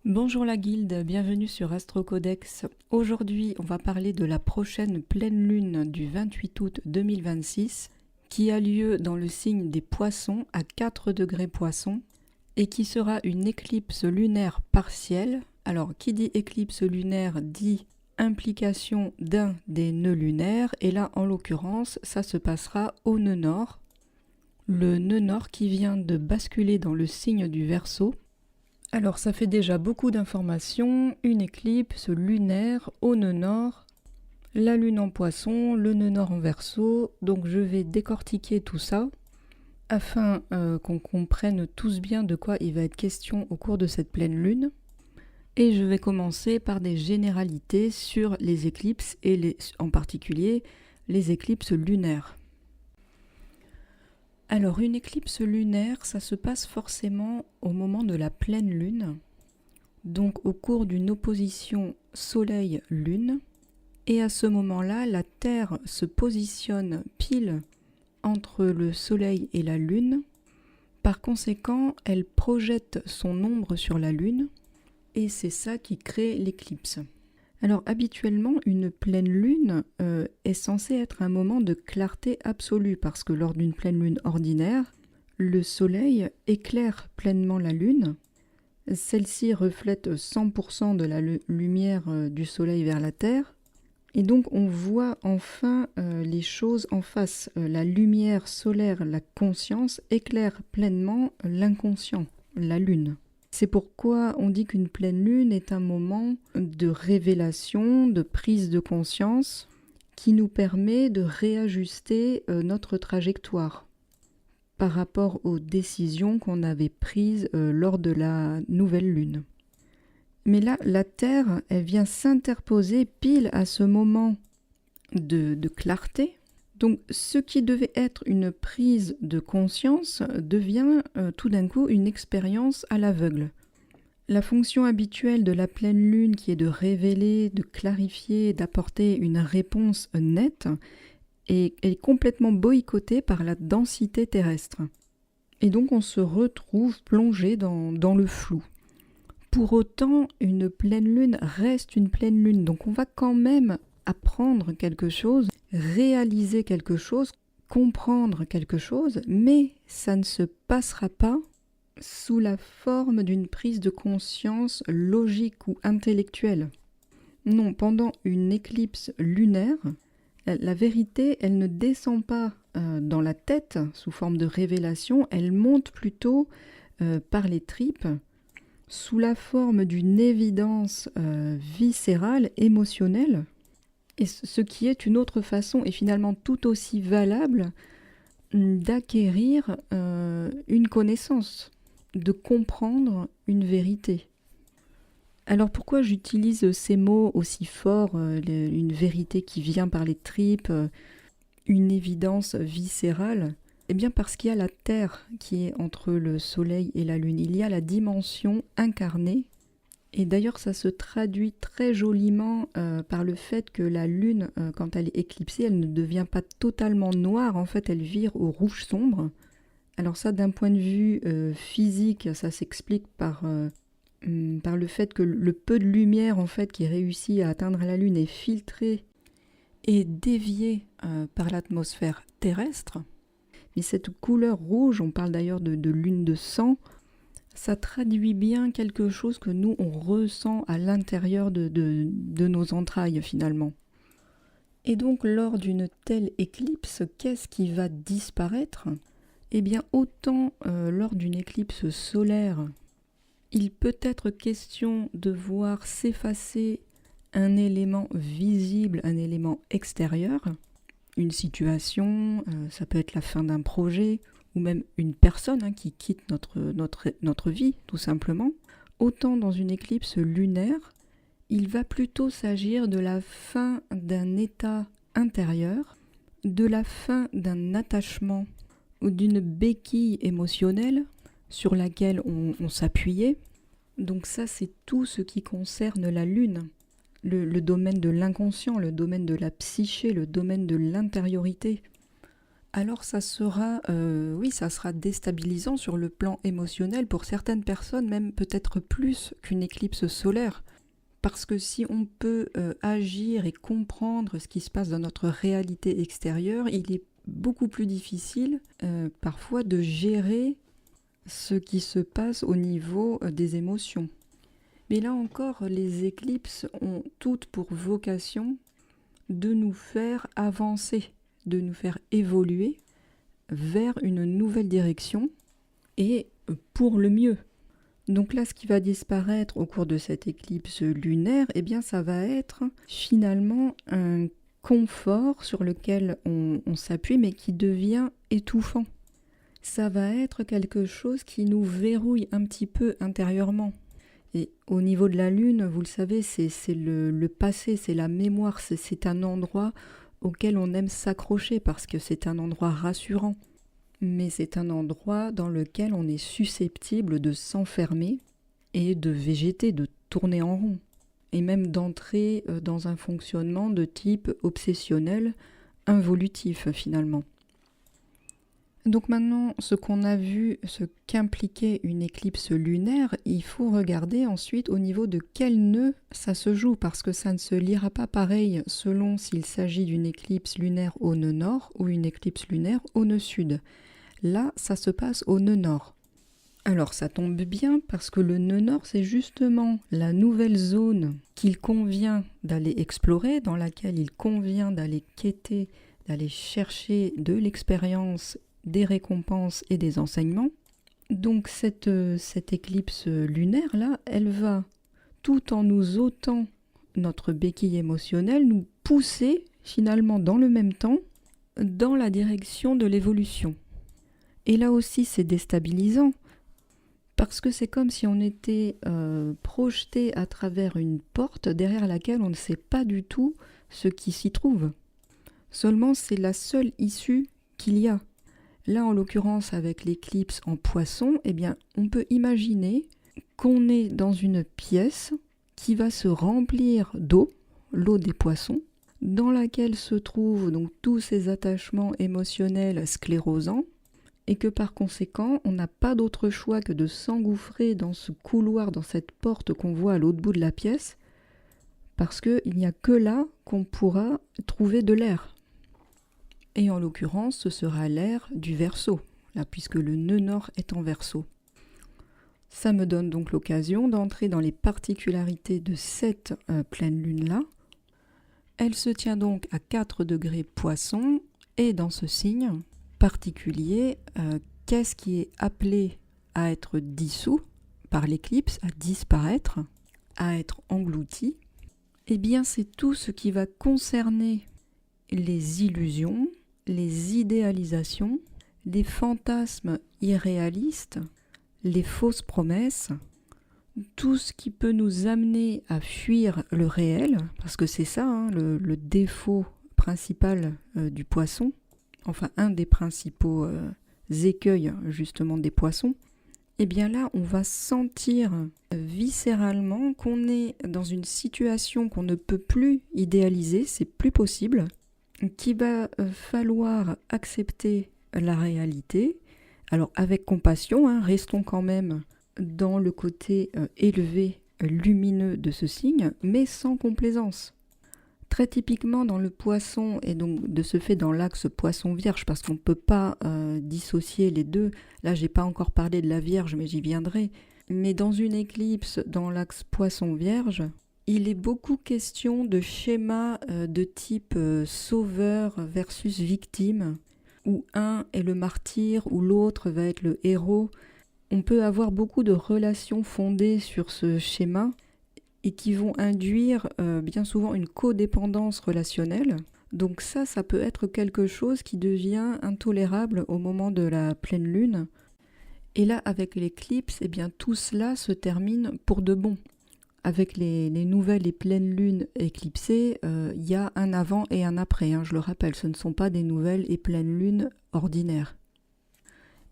Bonjour la guilde, bienvenue sur Astrocodex. Aujourd'hui, on va parler de la prochaine pleine lune du 28 août 2026 qui a lieu dans le signe des Poissons à 4 degrés Poissons et qui sera une éclipse lunaire partielle. Alors, qui dit éclipse lunaire dit implication d'un des nœuds lunaires et là, en l'occurrence, ça se passera au nœud nord. Le nœud nord qui vient de basculer dans le signe du Verseau. Alors ça fait déjà beaucoup d'informations, une éclipse lunaire au nœud nord, la lune en Poisson, le nœud nord en Verseau, donc je vais décortiquer tout ça afin qu'on comprenne tous bien de quoi il va être question au cours de cette pleine lune. Et je vais commencer par des généralités sur les éclipses et en particulier les éclipses lunaires. Alors une éclipse lunaire, ça se passe forcément au moment de la pleine lune, donc au cours d'une opposition Soleil-Lune, et à ce moment-là, la Terre se positionne pile entre le Soleil et la Lune. Par conséquent, elle projette son ombre sur la Lune, et c'est ça qui crée l'éclipse. Alors habituellement, une pleine lune est censée être un moment de clarté absolue parce que lors d'une pleine lune ordinaire, le soleil éclaire pleinement la lune. Celle-ci reflète 100% de la lumière du soleil vers la Terre. Et donc on voit enfin les choses en face. La lumière solaire, la conscience, éclaire pleinement l'inconscient, la lune. C'est pourquoi on dit qu'une pleine lune est un moment de révélation, de prise de conscience qui nous permet de réajuster notre trajectoire par rapport aux décisions qu'on avait prises lors de la nouvelle lune. Mais là, la Terre, elle vient s'interposer pile à ce moment de clarté. Donc ce qui devait être une prise de conscience devient tout d'un coup une expérience à l'aveugle. La fonction habituelle de la pleine lune qui est de révéler, de clarifier, d'apporter une réponse nette est complètement boycottée par la densité terrestre. Et donc on se retrouve plongé dans le flou. Pour autant, une pleine lune reste une pleine lune, donc on va quand même apprendre quelque chose, réaliser quelque chose, comprendre quelque chose, mais ça ne se passera pas sous la forme d'une prise de conscience logique ou intellectuelle. Non, pendant une éclipse lunaire, la vérité, elle ne descend pas dans la tête sous forme de révélation, elle monte plutôt par les tripes, sous la forme d'une évidence viscérale, émotionnelle, et ce qui est une autre façon, et finalement tout aussi valable, d'acquérir une connaissance, de comprendre une vérité. Alors pourquoi j'utilise ces mots aussi forts, une vérité qui vient par les tripes, une évidence viscérale? Eh bien parce qu'il y a la Terre qui est entre le Soleil et la Lune, il y a la dimension incarnée. Et d'ailleurs, ça se traduit très joliment par le fait que la Lune, quand elle est éclipsée, elle ne devient pas totalement noire, en fait, elle vire au rouge sombre. Alors ça, d'un point de vue physique, ça s'explique par le fait que le peu de lumière, en fait, qui réussit à atteindre la Lune est filtré et dévié par l'atmosphère terrestre. Mais cette couleur rouge, on parle d'ailleurs de lune de sang, ça traduit bien quelque chose que nous, on ressent à l'intérieur de nos entrailles finalement. Et donc lors d'une telle éclipse, qu'est-ce qui va disparaître ? Eh bien autant lors d'une éclipse solaire, il peut être question de voir s'effacer un élément visible, un élément extérieur, une situation, ça peut être la fin d'un projet, ou même une personne qui quitte notre vie, tout simplement. Autant dans une éclipse lunaire, il va plutôt s'agir de la fin d'un état intérieur, de la fin d'un attachement ou d'une béquille émotionnelle sur laquelle on s'appuyait. Donc ça, c'est tout ce qui concerne la Lune, le domaine de l'inconscient, le domaine de la psyché, le domaine de l'intériorité. Alors ça sera, oui, ça sera déstabilisant sur le plan émotionnel pour certaines personnes, même peut-être plus qu'une éclipse solaire. Parce que si on peut agir et comprendre ce qui se passe dans notre réalité extérieure, il est beaucoup plus difficile parfois de gérer ce qui se passe au niveau des émotions. Mais là encore, les éclipses ont toutes pour vocation de nous faire avancer, de nous faire évoluer vers une nouvelle direction et pour le mieux. Donc là, ce qui va disparaître au cours de cette éclipse lunaire, eh bien, ça va être finalement un confort sur lequel on s'appuie, mais qui devient étouffant. Ça va être quelque chose qui nous verrouille un petit peu intérieurement. Et au niveau de la Lune, vous le savez, c'est le passé, c'est la mémoire, c'est un endroit auquel on aime s'accrocher parce que c'est un endroit rassurant. Mais c'est un endroit dans lequel on est susceptible de s'enfermer et de végéter, de tourner en rond, et même d'entrer dans un fonctionnement de type obsessionnel, involutif finalement. Donc maintenant, ce qu'on a vu, ce qu'impliquait une éclipse lunaire, il faut regarder ensuite au niveau de quel nœud ça se joue, parce que ça ne se lira pas pareil selon s'il s'agit d'une éclipse lunaire au nœud nord ou une éclipse lunaire au nœud sud. Là, ça se passe au nœud nord. Alors ça tombe bien parce que le nœud nord, c'est justement la nouvelle zone qu'il convient d'aller explorer, dans laquelle il convient d'aller quêter, d'aller chercher de l'expérience, des récompenses et des enseignements. Donc cette éclipse lunaire-là, elle va, tout en nous ôtant notre béquille émotionnelle, nous pousser finalement dans le même temps dans la direction de l'évolution. Et là aussi, c'est déstabilisant, parce que c'est comme si on était projeté à travers une porte derrière laquelle on ne sait pas du tout ce qui s'y trouve. Seulement, c'est la seule issue qu'il y a. Là, en l'occurrence, avec l'éclipse en Poisson, eh bien, on peut imaginer qu'on est dans une pièce qui va se remplir d'eau, l'eau des poissons, dans laquelle se trouvent donc tous ces attachements émotionnels sclérosants, et que par conséquent, on n'a pas d'autre choix que de s'engouffrer dans ce couloir, dans cette porte qu'on voit à l'autre bout de la pièce, parce qu'il n'y a que là qu'on pourra trouver de l'air. Et en l'occurrence, ce sera l'air du Verseau, là, puisque le nœud nord est en Verseau. Ça me donne donc l'occasion d'entrer dans les particularités de cette pleine lune-là. Elle se tient donc à 4 degrés Poisson, et dans ce signe particulier, qu'est-ce qui est appelé à être dissous par l'éclipse, à disparaître, à être englouti? Eh bien, c'est tout ce qui va concerner les illusions, les idéalisations, les fantasmes irréalistes, les fausses promesses, tout ce qui peut nous amener à fuir le réel, parce que c'est ça hein, le défaut principal du poisson, enfin un des principaux écueils justement des poissons. Et bien là, on va sentir viscéralement qu'on est dans une situation qu'on ne peut plus idéaliser, c'est plus possible, qu'il va falloir accepter la réalité. Alors avec compassion, hein, restons quand même dans le côté élevé, lumineux de ce signe, mais sans complaisance. Très typiquement dans le poisson, et donc de ce fait dans l'axe poisson-vierge, parce qu'on ne peut pas dissocier les deux. Là, j'ai pas encore parlé de la Vierge, mais j'y viendrai. Mais dans une éclipse, dans l'axe poisson-vierge, il est beaucoup question de schémas de type sauveur versus victime, où un est le martyr, où l'autre va être le héros. On peut avoir beaucoup de relations fondées sur ce schéma, et qui vont induire bien souvent une codépendance relationnelle. Donc ça peut être quelque chose qui devient intolérable au moment de la pleine lune. Et là, avec l'éclipse, eh bien, tout cela se termine pour de bon. Avec les nouvelles et pleines lunes éclipsées, il y a un avant et un après. Hein, je le rappelle, ce ne sont pas des nouvelles et pleines lunes ordinaires.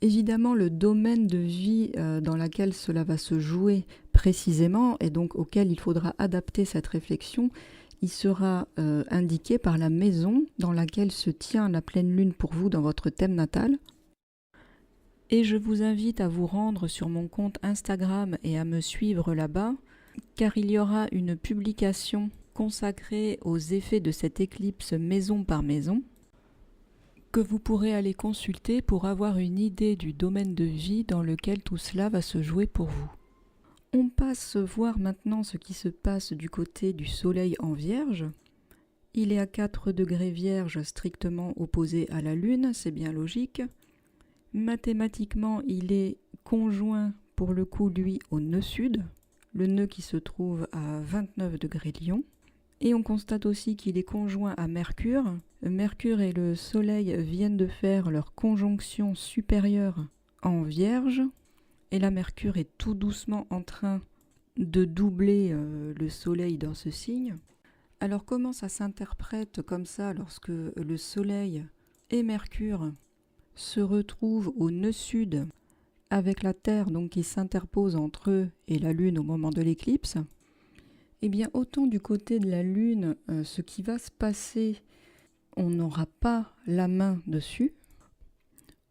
Évidemment, le domaine de vie dans lequel cela va se jouer précisément, et donc auquel il faudra adapter cette réflexion, il sera indiqué par la maison dans laquelle se tient la pleine lune pour vous dans votre thème natal. Et je vous invite à vous rendre sur mon compte Instagram et à me suivre là-bas, car il y aura une publication consacrée aux effets de cette éclipse maison par maison, que vous pourrez aller consulter pour avoir une idée du domaine de vie dans lequel tout cela va se jouer pour vous. On passe voir maintenant ce qui se passe du côté du Soleil en Vierge. Il est à 4 degrés Vierge, strictement opposé à la Lune, c'est bien logique. Mathématiquement, il est conjoint pour le coup, lui, au nœud sud, le nœud qui se trouve à 29 degrés Lion. Et on constate aussi qu'il est conjoint à Mercure. Mercure et le Soleil viennent de faire leur conjonction supérieure en Vierge. Et là, Mercure est tout doucement en train de doubler le Soleil dans ce signe. Alors comment ça s'interprète comme ça lorsque le Soleil et Mercure se retrouvent au nœud sud avec la Terre donc qui s'interpose entre eux et la Lune au moment de l'éclipse? Eh bien, autant du côté de la Lune, ce qui va se passer, on n'aura pas la main dessus,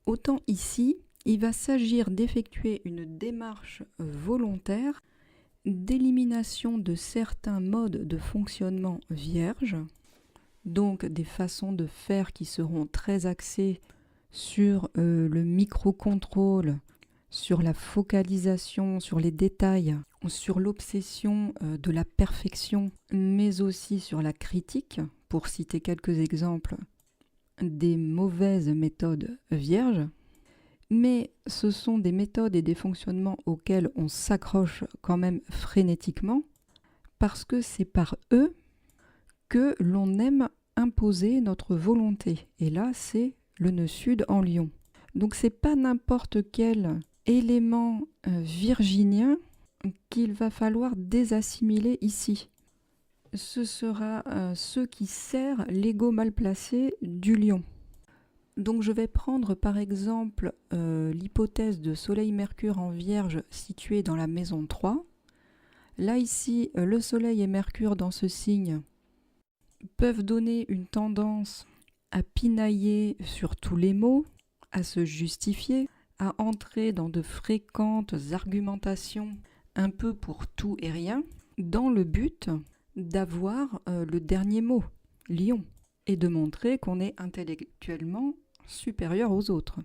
autant ici, il va s'agir d'effectuer une démarche volontaire d'élimination de certains modes de fonctionnement vierges, donc des façons de faire qui seront très axées sur le micro-contrôle, sur la focalisation, sur les détails, sur l'obsession de la perfection, mais aussi sur la critique, pour citer quelques exemples des mauvaises méthodes vierges. Mais ce sont des méthodes et des fonctionnements auxquels on s'accroche quand même frénétiquement, parce que c'est par eux que l'on aime imposer notre volonté. Et là, c'est le nœud sud en Lion. Donc c'est pas n'importe quel élément virginien qu'il va falloir désassimiler ici. Ce sera ce qui sert l'ego mal placé du Lion. Donc je vais prendre par exemple l'hypothèse de Soleil-Mercure en Vierge située dans la maison 3. Là ici, le Soleil et Mercure dans ce signe peuvent donner une tendance à pinailler sur tous les mots, à se justifier, à entrer dans de fréquentes argumentations un peu pour tout et rien, dans le but d'avoir le dernier mot, Lion, et de montrer qu'on est intellectuellement supérieur aux autres.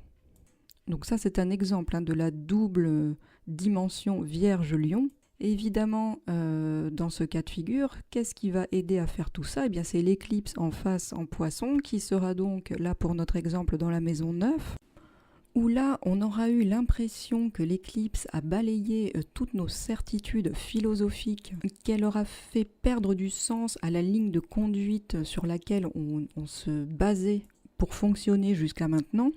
Donc ça c'est un exemple de la double dimension Vierge-Lion. Évidemment, dans ce cas de figure, qu'est-ce qui va aider à faire tout ça? Eh bien, c'est l'éclipse en face en Poisson qui sera donc là pour notre exemple dans la maison 9, où là on aura eu l'impression que l'éclipse a balayé toutes nos certitudes philosophiques, qu'elle aura fait perdre du sens à la ligne de conduite sur laquelle on se basait pour fonctionner jusqu'à maintenant.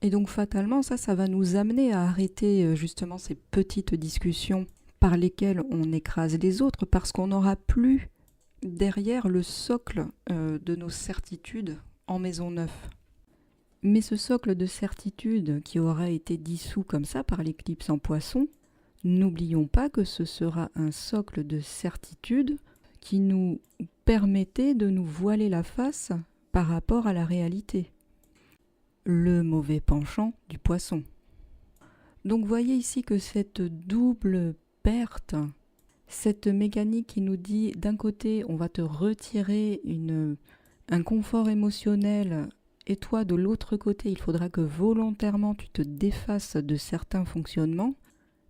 Et donc fatalement, ça va nous amener à arrêter justement ces petites discussions par lesquelles on écrase les autres, parce qu'on n'aura plus derrière le socle de nos certitudes en maison 9. Mais ce socle de certitude qui aura été dissous comme ça par l'éclipse en Poisson, n'oublions pas que ce sera un socle de certitude qui nous permettait de nous voiler la face par rapport à la réalité. Le mauvais penchant du Poisson. Donc voyez ici que cette double perte, cette mécanique qui nous dit d'un côté on va te retirer un confort émotionnel et toi de l'autre côté il faudra que volontairement tu te défasses de certains fonctionnements,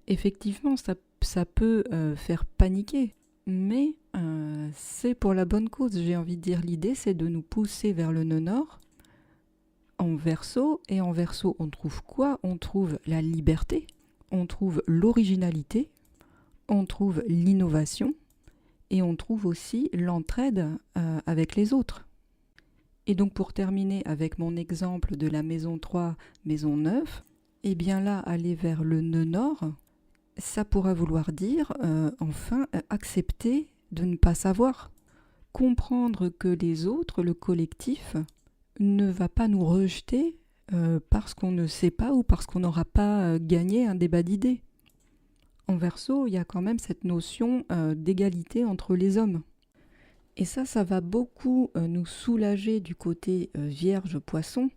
effectivement ça peut faire paniquer, mais c'est pour la bonne cause, j'ai envie de dire. L'idée c'est de nous pousser vers le nœud nord en Verseau, et en Verseau on trouve quoi? On trouve la liberté, on trouve l'originalité, on trouve l'innovation et on trouve aussi l'entraide avec les autres. Et donc pour terminer avec mon exemple de la maison 3, maison 9, eh bien là, aller vers le nœud nord, ça pourra vouloir dire enfin accepter de ne pas savoir, comprendre que les autres, le collectif, ne va pas nous rejeter parce qu'on ne sait pas ou parce qu'on n'aura pas gagné un débat d'idées. En Verseau, il y a quand même cette notion d'égalité entre les hommes. Et ça va beaucoup nous soulager du côté Vierge-Poisson,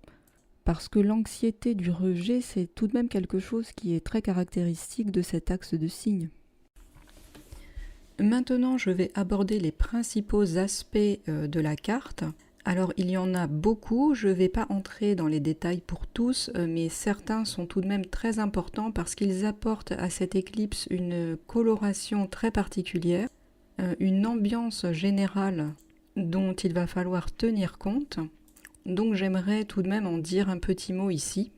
parce que l'anxiété du rejet, c'est tout de même quelque chose qui est très caractéristique de cet axe de signes. Maintenant, je vais aborder les principaux aspects de la carte. Alors, il y en a beaucoup, je ne vais pas entrer dans les détails pour tous, mais certains sont tout de même très importants parce qu'ils apportent à cette éclipse une coloration très particulière, une ambiance générale dont il va falloir tenir compte. Donc j'aimerais tout de même en dire un petit mot ici.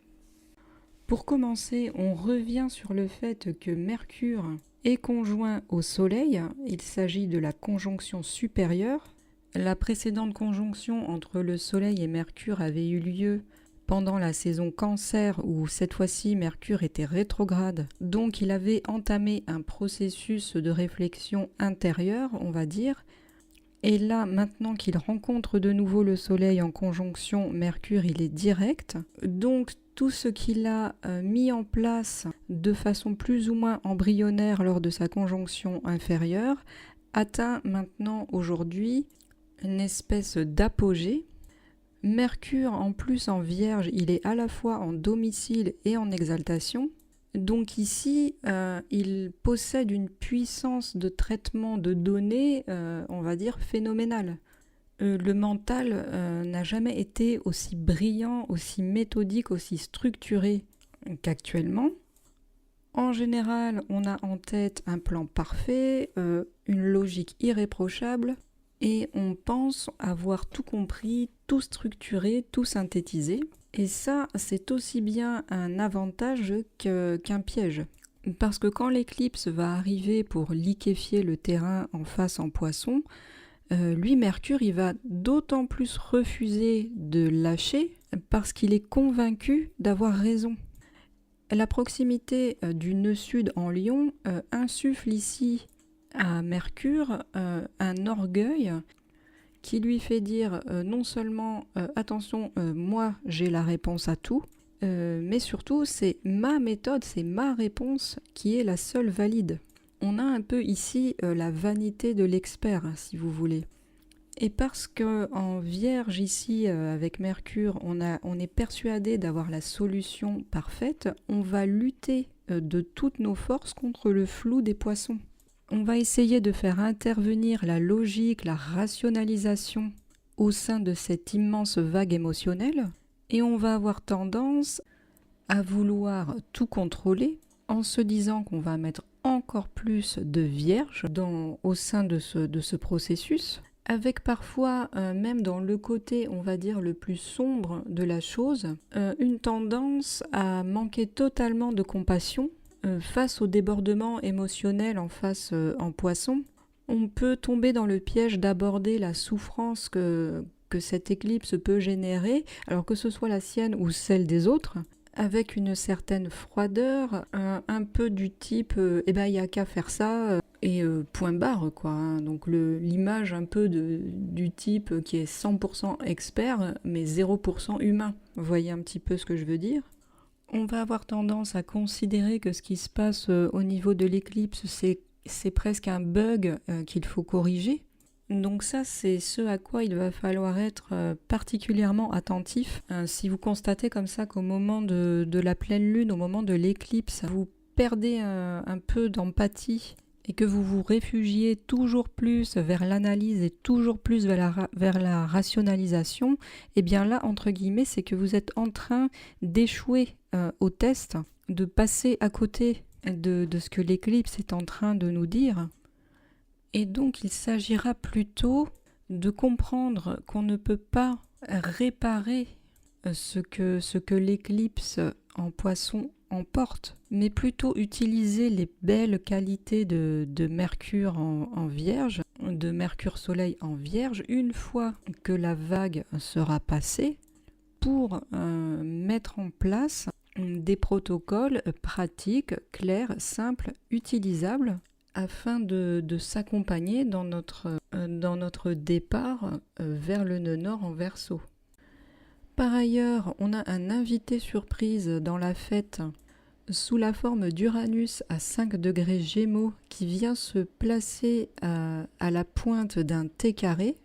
Pour commencer, on revient sur le fait que Mercure est conjoint au Soleil. Il s'agit de la conjonction supérieure. La précédente conjonction entre le Soleil et Mercure avait eu lieu pendant la saison Cancer, où cette fois-ci Mercure était rétrograde. Donc il avait entamé un processus de réflexion intérieure, on va dire. Et là, maintenant qu'il rencontre de nouveau le Soleil en conjonction Mercure, il est direct. Donc tout ce qu'il a mis en place de façon plus ou moins embryonnaire lors de sa conjonction inférieure atteint maintenant aujourd'hui une espèce d'apogée. Mercure, en plus en Vierge, il est à la fois en domicile et en exaltation. Donc ici, il possède une puissance de traitement de données, on va dire, phénoménale. Le mental n'a jamais été aussi brillant, aussi méthodique, aussi structuré qu'actuellement. En général, on a en tête un plan parfait, une logique irréprochable, et on pense avoir tout compris, tout structuré, tout synthétisé. Et ça, c'est aussi bien un avantage qu'un piège. Parce que quand l'éclipse va arriver pour liquéfier le terrain en face en Poisson, lui, Mercure, il va d'autant plus refuser de lâcher parce qu'il est convaincu d'avoir raison. La proximité du nœud sud en Lion insuffle ici à Mercure un orgueil qui lui fait dire non seulement attention, moi j'ai la réponse à tout, mais surtout c'est ma méthode, c'est ma réponse qui est la seule valide. On a un peu ici la vanité de l'expert, si vous voulez. Et parce qu'en Vierge ici, avec Mercure, on est persuadé d'avoir la solution parfaite, on va lutter de toutes nos forces contre le flou des Poissons. On va essayer de faire intervenir la logique, la rationalisation au sein de cette immense vague émotionnelle et on va avoir tendance à vouloir tout contrôler en se disant qu'on va mettre encore plus de vierge au sein de ce processus, avec parfois, même dans le côté, on va dire, le plus sombre de la chose, une tendance à manquer totalement de compassion. Face au débordement émotionnel en Poisson, on peut tomber dans le piège d'aborder la souffrance que cette éclipse peut générer, alors que ce soit la sienne ou celle des autres, avec une certaine froideur, un peu du type il n'y a qu'à faire ça et point barre quoi. Hein. Donc l'image un peu du type qui est 100% expert mais 0% humain. Vous voyez un petit peu ce que je veux dire ? On va avoir tendance à considérer que ce qui se passe au niveau de l'éclipse, c'est presque un bug qu'il faut corriger. Donc ça, c'est ce à quoi il va falloir être particulièrement attentif. Si vous constatez comme ça qu'au moment de la pleine lune, au moment de l'éclipse, vous perdez un peu d'empathie et que vous vous réfugiez toujours plus vers l'analyse et toujours plus vers la rationalisation, eh bien là, entre guillemets, c'est que vous êtes en train d'échouer au test, de passer à côté de ce que l'éclipse est en train de nous dire. Et donc, il s'agira plutôt de comprendre qu'on ne peut pas réparer ce que l'éclipse en Poisson emporte, mais plutôt utiliser les belles qualités de Mercure en Vierge, de Mercure Soleil en Vierge, une fois que la vague sera passée, pour mettre en place des protocoles pratiques, clairs, simples, utilisables, afin de s'accompagner dans notre départ vers le nœud nord en Verseau. Par ailleurs, on a un invité surprise dans la fête sous la forme d'Uranus à 5 degrés Gémeaux qui vient se placer à la pointe d'un T carré.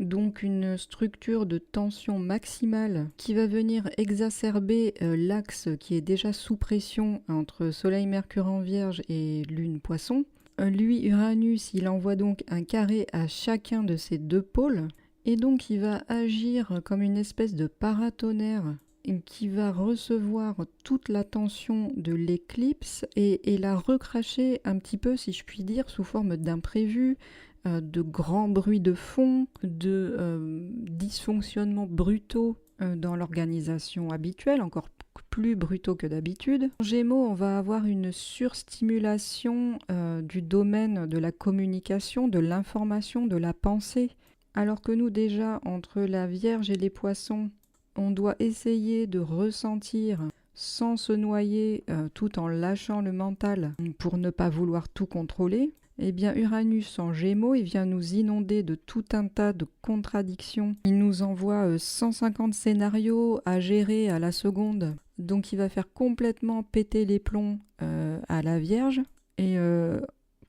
donc une structure de tension maximale qui va venir exacerber l'axe qui est déjà sous pression entre Soleil, Mercure en Vierge et Lune Poisson. Lui, Uranus, il envoie donc un carré à chacun de ces deux pôles et donc il va agir comme une espèce de paratonnerre qui va recevoir toute la tension de l'éclipse et la recracher un petit peu, si je puis dire, sous forme d'imprévu, de grands bruits de fond, de dysfonctionnements brutaux dans l'organisation habituelle, encore plus brutaux que d'habitude. En Gémeaux, on va avoir une surstimulation du domaine de la communication, de l'information, de la pensée, alors que nous déjà, entre la Vierge et les Poissons, on doit essayer de ressentir sans se noyer tout en lâchant le mental pour ne pas vouloir tout contrôler. Eh bien, Uranus en Gémeaux, il vient nous inonder de tout un tas de contradictions. Il nous envoie 150 scénarios à gérer à la seconde. Donc, il va faire complètement péter les plombs à la Vierge et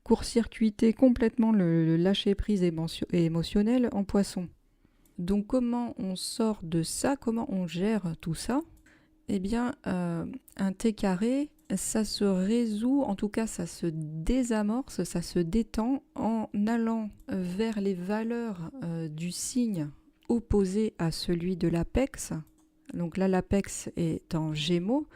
court-circuiter complètement le lâcher-prise émotionnel en Poisson. Donc, comment on sort de ça? Comment on gère tout ça? Eh bien, un T carré, ça se résout, en tout cas ça se désamorce, ça se détend en allant vers les valeurs du signe opposé à celui de l'apex. Donc là, l'apex est en Gémeaux.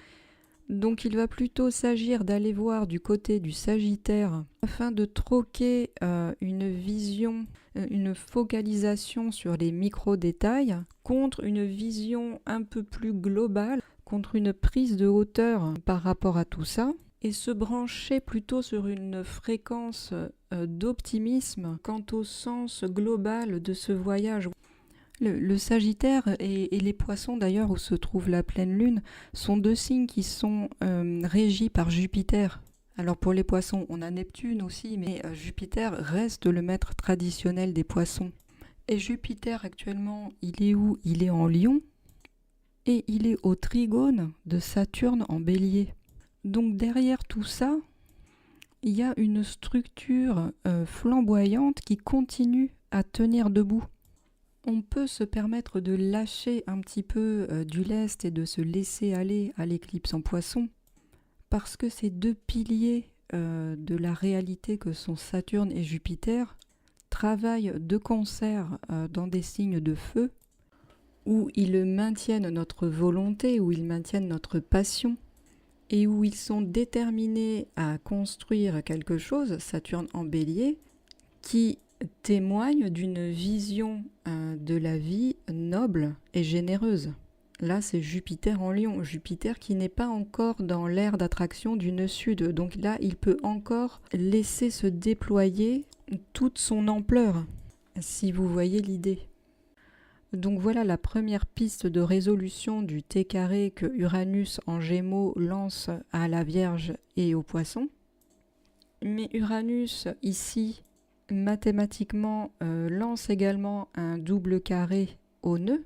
Donc il va plutôt s'agir d'aller voir du côté du Sagittaire afin de troquer une vision, une focalisation sur les micro-détails contre une vision un peu plus globale, contre une prise de hauteur par rapport à tout ça, et se brancher plutôt sur une fréquence d'optimisme quant au sens global de ce voyage. Le Sagittaire et les Poissons d'ailleurs, où se trouve la pleine lune, sont deux signes qui sont régis par Jupiter. Alors pour les Poissons, on a Neptune aussi, mais Jupiter reste le maître traditionnel des Poissons. Et Jupiter actuellement, il est où? Il est en Lion et il est au trigone de Saturne en Bélier. Donc derrière tout ça, il y a une structure flamboyante qui continue à tenir debout. On peut se permettre de lâcher un petit peu du lest et de se laisser aller à l'éclipse en Poisson, parce que ces deux piliers de la réalité que sont Saturne et Jupiter travaillent de concert dans des signes de feu, où ils maintiennent notre volonté, où ils maintiennent notre passion, et où ils sont déterminés à construire quelque chose, Saturne en Bélier, qui témoigne d'une vision de la vie noble et généreuse. Là, c'est Jupiter en Lion, Jupiter qui n'est pas encore dans l'aire d'attraction du nœud sud. Donc là, il peut encore laisser se déployer toute son ampleur, si vous voyez l'idée. Donc voilà la première piste de résolution du T carré que Uranus en Gémeaux lance à la Vierge et aux Poissons. Mais Uranus, ici, mathématiquement, lance également un double carré au nœud.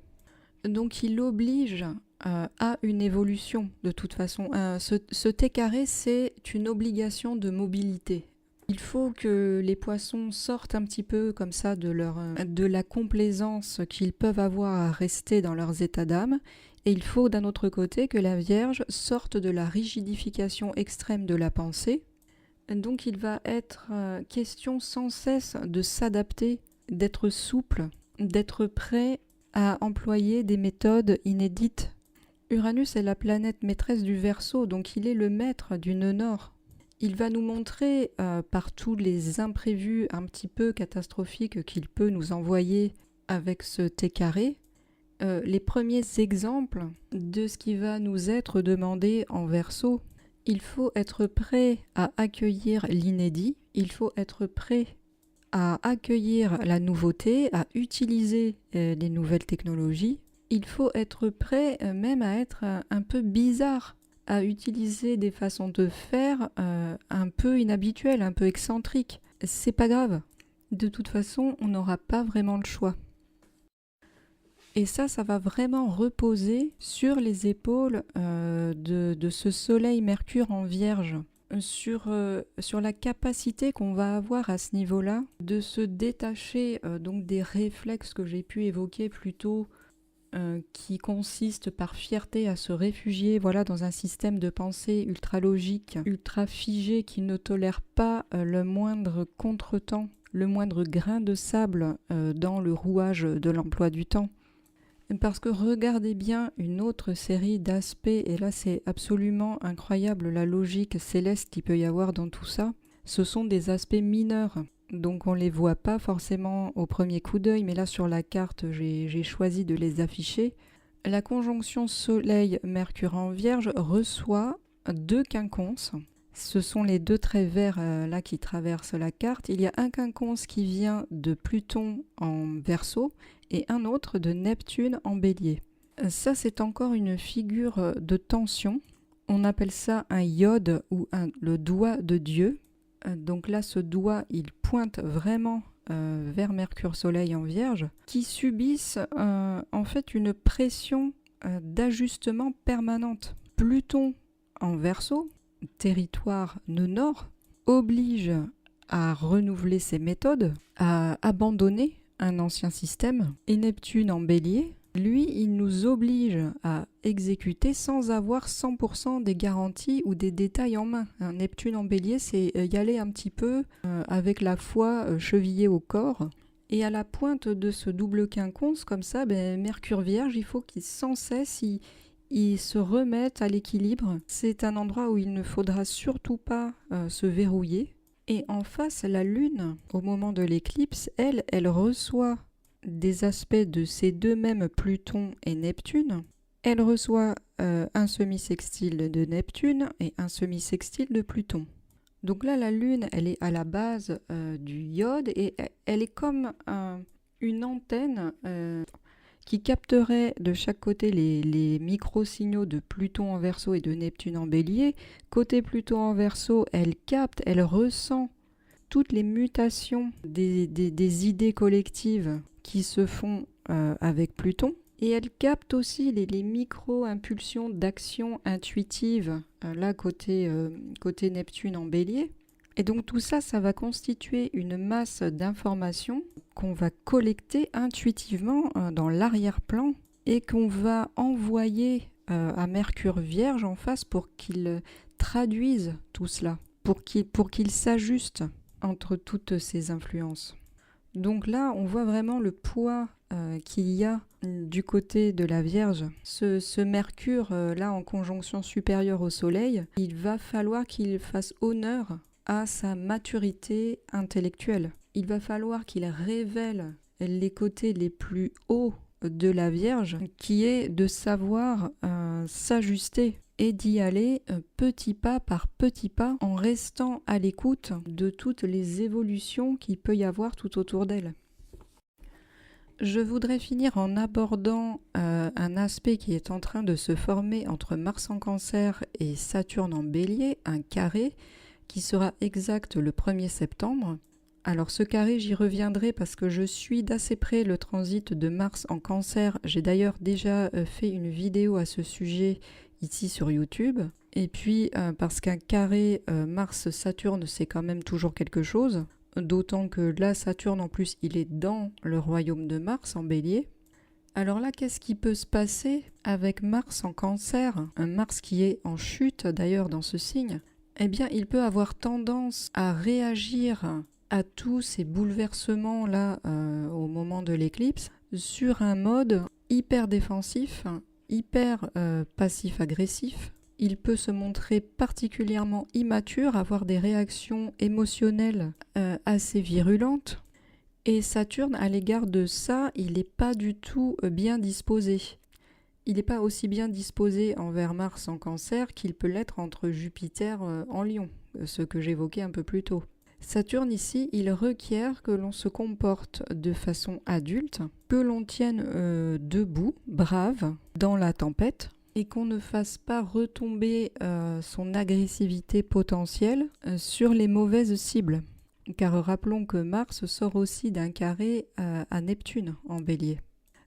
Donc il oblige à une évolution de toute façon. Ce T carré, c'est une obligation de mobilité. Il faut que les Poissons sortent un petit peu comme ça de la complaisance qu'ils peuvent avoir à rester dans leurs états d'âme. Et il faut d'un autre côté que la Vierge sorte de la rigidification extrême de la pensée. Donc il va être question sans cesse de s'adapter, d'être souple, d'être prêt à employer des méthodes inédites. Uranus est la planète maîtresse du Verseau, donc il est le maître du nœud nord. Il va nous montrer par tous les imprévus un petit peu catastrophiques qu'il peut nous envoyer avec ce T carré, les premiers exemples de ce qui va nous être demandé en Verseau. Il faut être prêt à accueillir l'inédit, il faut être prêt à accueillir la nouveauté, à utiliser les nouvelles technologies. Il faut être prêt même à être un peu bizarre, à utiliser des façons de faire un peu inhabituelles, un peu excentriques. C'est pas grave. De toute façon, on n'aura pas vraiment le choix. Et ça va vraiment reposer sur les épaules de ce Soleil Mercure en Vierge. sur la capacité qu'on va avoir à ce niveau-là de se détacher donc des réflexes que j'ai pu évoquer plus tôt, qui consistent par fierté à se réfugier dans un système de pensée ultra logique, ultra figé, qui ne tolère pas le moindre contretemps, le moindre grain de sable dans le rouage de l'emploi du temps. Parce que regardez bien une autre série d'aspects, et là c'est absolument incroyable la logique céleste qu'il peut y avoir dans tout ça. Ce sont des aspects mineurs, donc on ne les voit pas forcément au premier coup d'œil, mais là sur la carte j'ai choisi de les afficher. La conjonction Soleil-Mercure en Vierge reçoit 2 quinconces. Ce sont les 2 traits verts là qui traversent la carte. Il y a un quinconce qui vient de Pluton en Verseau et un autre de Neptune en Bélier. Ça, c'est encore une figure de tension. On appelle ça un iode ou le doigt de Dieu. Donc là, ce doigt, il pointe vraiment vers Mercure-Soleil en Vierge, qui subissent en fait une pression d'ajustement permanente. Pluton en Verseau, territoire nœud-nord, oblige à renouveler ses méthodes, à abandonner un ancien système. Et Neptune en Bélier, lui, il nous oblige à exécuter sans avoir 100% des garanties ou des détails en main. Un Neptune en Bélier, c'est y aller un petit peu avec la foi chevillée au corps. Et à la pointe de ce double quinconce, comme ça, Mercure Vierge, il faut qu'il sans cesse il se remette à l'équilibre. C'est un endroit où il ne faudra surtout pas se verrouiller. Et en face, la Lune, au moment de l'éclipse, elle reçoit des aspects de ces 2 mêmes Pluton et Neptune. Elle reçoit un semi-sextile de Neptune et un semi-sextile de Pluton. Donc là, la Lune, elle est à la base du iode et elle est comme une antenne qui capterait de chaque côté les micro-signaux de Pluton en Verseau et de Neptune en Bélier. Côté Pluton en Verseau, elle capte, elle ressent toutes les mutations des idées collectives qui se font avec Pluton. Et elle capte aussi les micro-impulsions d'action intuitive, là côté Neptune en Bélier. Et donc tout ça, ça va constituer une masse d'informations qu'on va collecter intuitivement dans l'arrière-plan et qu'on va envoyer à Mercure Vierge en face pour qu'il traduise tout cela, pour qu'il s'ajuste entre toutes ces influences. Donc là, on voit vraiment le poids qu'il y a du côté de la Vierge. Ce Mercure, là, en conjonction supérieure au Soleil, il va falloir qu'il fasse honneur à sa maturité intellectuelle. Il va falloir qu'il révèle les côtés les plus hauts de la Vierge, qui est de savoir s'ajuster et d'y aller petit pas par petit pas en restant à l'écoute de toutes les évolutions qu'il peut y avoir tout autour d'elle. Je voudrais finir en abordant un aspect qui est en train de se former entre Mars en Cancer et Saturne en Bélier, un carré qui sera exact le 1er septembre. Alors ce carré, j'y reviendrai parce que je suis d'assez près le transit de Mars en Cancer. J'ai d'ailleurs déjà fait une vidéo à ce sujet ici sur YouTube. Et puis parce qu'un carré Mars-Saturne, c'est quand même toujours quelque chose. D'autant que là, Saturne en plus, il est dans le royaume de Mars en Bélier. Alors là, qu'est-ce qui peut se passer avec Mars en Cancer? Un Mars qui est en chute d'ailleurs dans ce signe. Eh bien, il peut avoir tendance à réagir à tous ces bouleversements-là au moment de l'éclipse sur un mode hyper défensif, hyper passif-agressif. Il peut se montrer particulièrement immature, avoir des réactions émotionnelles assez virulentes. Et Saturne, à l'égard de ça, il n'est pas du tout bien disposé. Il n'est pas aussi bien disposé envers Mars en Cancer qu'il peut l'être entre Jupiter en Lion, ce que j'évoquais un peu plus tôt. Saturne ici, il requiert que l'on se comporte de façon adulte, que l'on tienne debout, brave, dans la tempête, et qu'on ne fasse pas retomber son agressivité potentielle sur les mauvaises cibles. Car rappelons que Mars sort aussi d'un carré à Neptune en Bélier.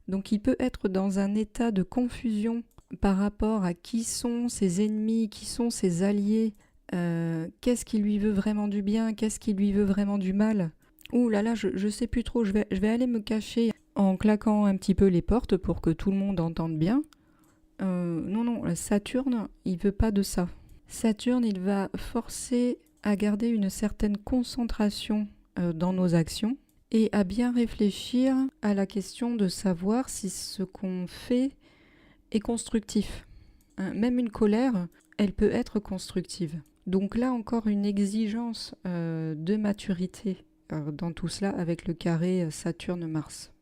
Donc il peut être dans un état de confusion par rapport à qui sont ses ennemis, qui sont ses alliés, Qu'est-ce qui lui veut vraiment du bien? Qu'est-ce qui lui veut vraiment du mal? Ouh là là, je sais plus trop, je vais aller me cacher en claquant un petit peu les portes pour que tout le monde entende bien. Non, Saturne, il veut pas de ça. Saturne, il va forcer à garder une certaine concentration dans nos actions et à bien réfléchir à la question de savoir si ce qu'on fait est constructif. Même une colère, elle peut être constructive. Donc là encore une exigence de maturité dans tout cela avec le carré Saturne-Mars.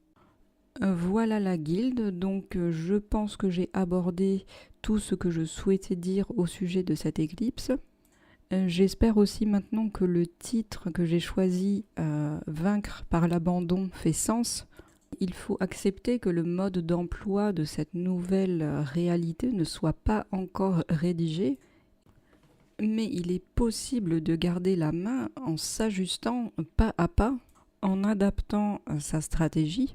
Voilà la guilde, donc je pense que j'ai abordé tout ce que je souhaitais dire au sujet de cette éclipse. J'espère aussi maintenant que le titre que j'ai choisi, Vaincre par l'abandon, fait sens. Il faut accepter que le mode d'emploi de cette nouvelle réalité ne soit pas encore rédigé, mais il est possible de garder la main en s'ajustant pas à pas, en adaptant sa stratégie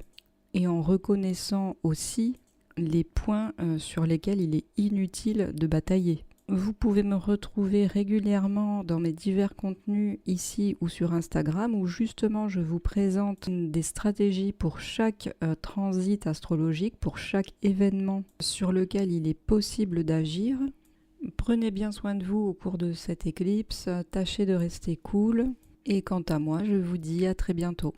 et en reconnaissant aussi les points sur lesquels il est inutile de batailler. Vous pouvez me retrouver régulièrement dans mes divers contenus ici ou sur Instagram où justement je vous présente des stratégies pour chaque transit astrologique, pour chaque événement sur lequel il est possible d'agir. Prenez bien soin de vous au cours de cette éclipse, tâchez de rester cool et quant à moi je vous dis à très bientôt.